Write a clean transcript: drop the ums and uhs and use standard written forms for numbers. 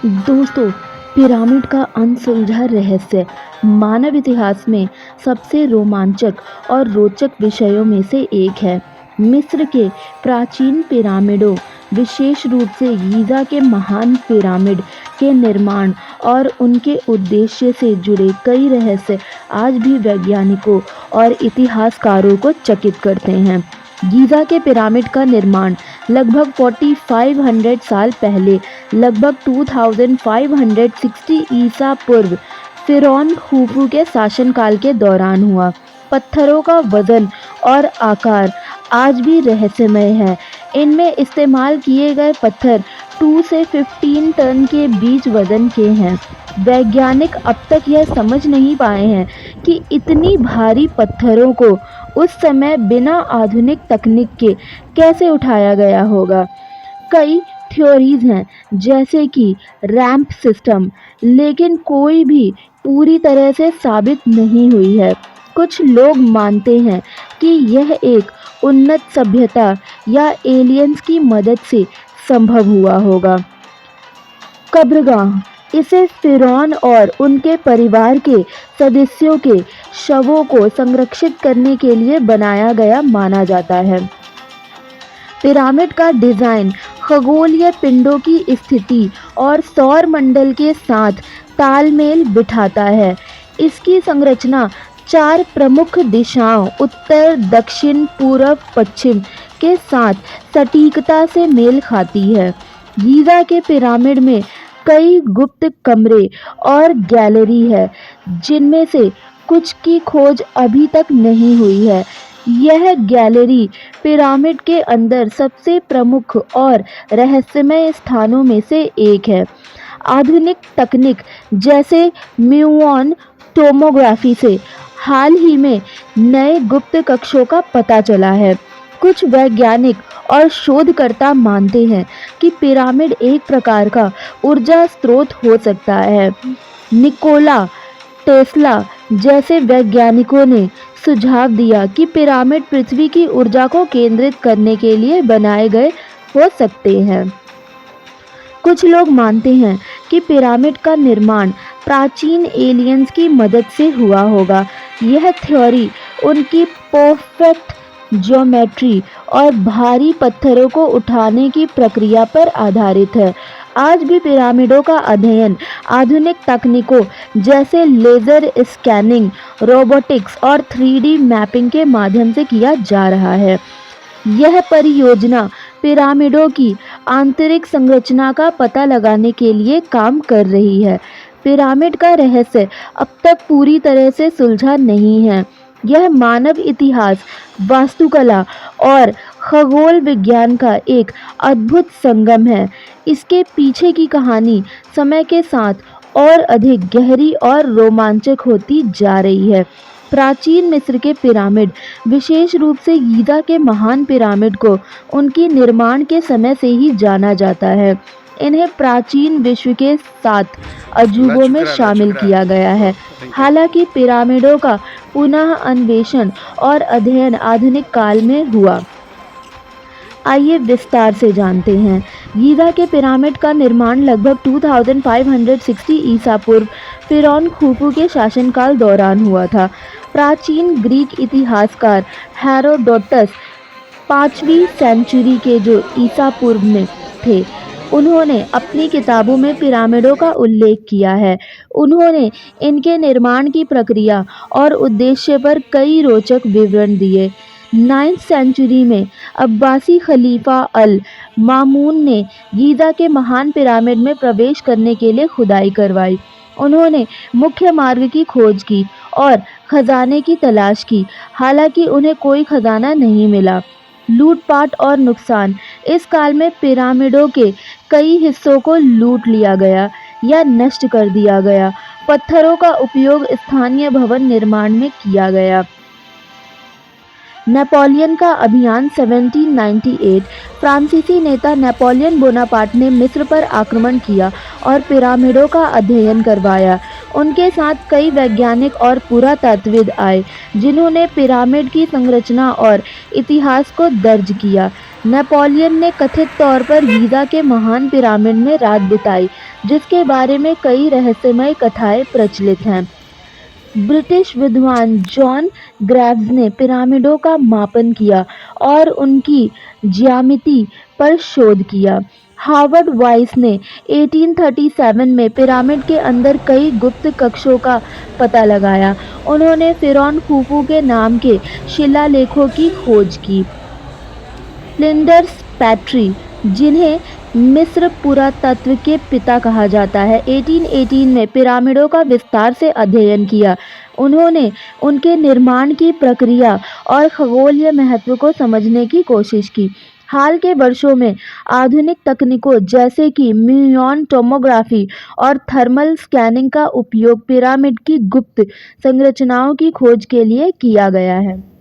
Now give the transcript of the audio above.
दोस्तों, पिरामिड का अनसुलझा रहस्य मानव इतिहास में सबसे रोमांचक और रोचक विषयों में से एक है। मिस्र के प्राचीन पिरामिडों, विशेष रूप से गीज़ा के महान पिरामिड के निर्माण और उनके उद्देश्य से जुड़े कई रहस्य आज भी वैज्ञानिकों और इतिहासकारों को चकित करते हैं। गीज़ा के पिरामिड का निर्माण लगभग 4500 साल पहले, लगभग 2560 ईसा पूर्व फ़िरौन खुफू के शासनकाल के दौरान हुआ। पत्थरों का वजन और आकार आज भी रहस्यमय है। इनमें इस्तेमाल किए गए पत्थर 2 से 15 टन के बीच वजन के हैं। वैज्ञानिक अब तक यह समझ नहीं पाए हैं कि इतनी भारी पत्थरों को उस समय बिना आधुनिक तकनीक के कैसे उठाया गया होगा। कई थ्योरीज हैं, जैसे कि रैंप सिस्टम, लेकिन कोई भी पूरी तरह से साबित नहीं हुई है। कुछ लोग मानते हैं कि यह एक उन्नत सभ्यता या एलियंस की मदद से संभव हुआ होगा। कब्रगाह, इसे फ़िरौन और उनके परिवार के सदस्यों के शवों को संरक्षित करने के लिए बनाया गया माना जाता है। पिरामिड का डिज़ाइन खगोलीय पिंडों की स्थिति और सौर मंडल के साथ तालमेल बिठाता है। इसकी संरचना 4 प्रमुख दिशाओं उत्तर, दक्षिण, पूर्व, पश्चिम के साथ सटीकता से मेल खाती है। गीज़ा के पिरामिड में कई गुप्त कमरे और गैलरी है, जिनमें से कुछ की खोज अभी तक नहीं हुई है। यह गैलरी पिरामिड के अंदर सबसे प्रमुख और रहस्यमय स्थानों में से एक है। आधुनिक तकनीक जैसे म्यूऑन टोमोग्राफी से हाल ही में नए गुप्त कक्षों का पता चला है। कुछ वैज्ञानिक और शोधकर्ता मानते हैं कि पिरामिड एक प्रकार का ऊर्जा स्रोत हो सकता है। निकोला टेस्ला जैसे वैज्ञानिकों ने सुझाव दिया कि पिरामिड पृथ्वी की ऊर्जा को केंद्रित करने के लिए बनाए गए हो सकते हैं। कुछ लोग मानते हैं कि पिरामिड का निर्माण प्राचीन एलियंस की मदद से हुआ होगा। यह थ्योरी उनकी परफेक्ट ज्योमेट्री और भारी पत्थरों को उठाने की प्रक्रिया पर आधारित है। आज भी पिरामिडों का अध्ययन आधुनिक तकनीकों जैसे लेज़र स्कैनिंग, रोबोटिक्स और 3D मैपिंग के माध्यम से किया जा रहा है। यह परियोजना पिरामिडों की आंतरिक संरचना का पता लगाने के लिए काम कर रही है। पिरामिड का रहस्य अब तक पूरी तरह से सुलझा नहीं है। यह मानव इतिहास, वास्तुकला और खगोल विज्ञान का एक अद्भुत संगम है। इसके पीछे की कहानी समय के साथ और अधिक गहरी और रोमांचक होती जा रही है। प्राचीन मिस्र के पिरामिड, विशेष रूप से गीज़ा के महान पिरामिड को उनकी निर्माण के समय से ही जाना जाता है। इन्हें प्राचीन विश्व के 7 अजूबों में शामिल किया गया है। हालांकि पिरामिडों का पुनः अन्वेषण और अध्ययन आधुनिक काल में हुआ। आइए विस्तार से जानते हैं। गीज़ा के पिरामिड का निर्माण लगभग 2560 ईसा पूर्व फ़िरौन खुफू के शासनकाल दौरान हुआ था। प्राचीन ग्रीक इतिहासकार हेरोडोटस 5वीं सेंचुरी के जो ईसा पूर्व में थे, उन्होंने अपनी किताबों में पिरामिडों का उल्लेख किया है। उन्होंने इनके निर्माण की प्रक्रिया और उद्देश्य पर कई रोचक विवरण दिए। 9वीं सेंचुरी में अब्बासी खलीफा अल मामून ने गीज़ा के महान पिरामिड में प्रवेश करने के लिए खुदाई करवाई। उन्होंने मुख्य मार्ग की खोज की और खजाने की तलाश की। हालांकि उन्हें कोई खजाना नहीं मिला। लूटपाट और नुकसान, इस काल में पिरामिडों के कई हिस्सों को लूट लिया गया या नष्ट कर दिया गया। पत्थरों का उपयोग स्थानीय भवन निर्माण में किया गया। नेपोलियन का अभियान 1798, फ्रांसीसी नेता नेपोलियन बोनापार्ट ने मिस्र पर आक्रमण किया और पिरामिडों का अध्ययन करवाया। उनके साथ कई वैज्ञानिक और पुरातत्वविद आए, जिन्होंने पिरामिड की संरचना और इतिहास को दर्ज किया। नेपोलियन ने कथित तौर पर गीज़ा के महान पिरामिड में रात बिताई, जिसके बारे में कई रहस्यमय कथाएं प्रचलित हैं। ब्रिटिश विद्वान जॉन ग्रेव्स ने पिरामिडों का मापन किया और उनकी ज्यामिति पर शोध किया। हार्वर्ड वाइस ने 1837 में पिरामिड के अंदर कई गुप्त कक्षों का पता लगाया। उन्होंने फिरौन खुफू के नाम के शिलालेखों की खोज की। फ्लिंडर्स पैट्री, जिन्हें मिस्र पुरातत्व के पिता कहा जाता है, 1818 में पिरामिडों का विस्तार से अध्ययन किया। उन्होंने उनके निर्माण की प्रक्रिया और खगोलीय महत्व को समझने की कोशिश की। हाल के वर्षों में आधुनिक तकनीकों जैसे कि म्यूऑन टोमोग्राफी और थर्मल स्कैनिंग का उपयोग पिरामिड की गुप्त संरचनाओं की खोज के लिए किया गया है।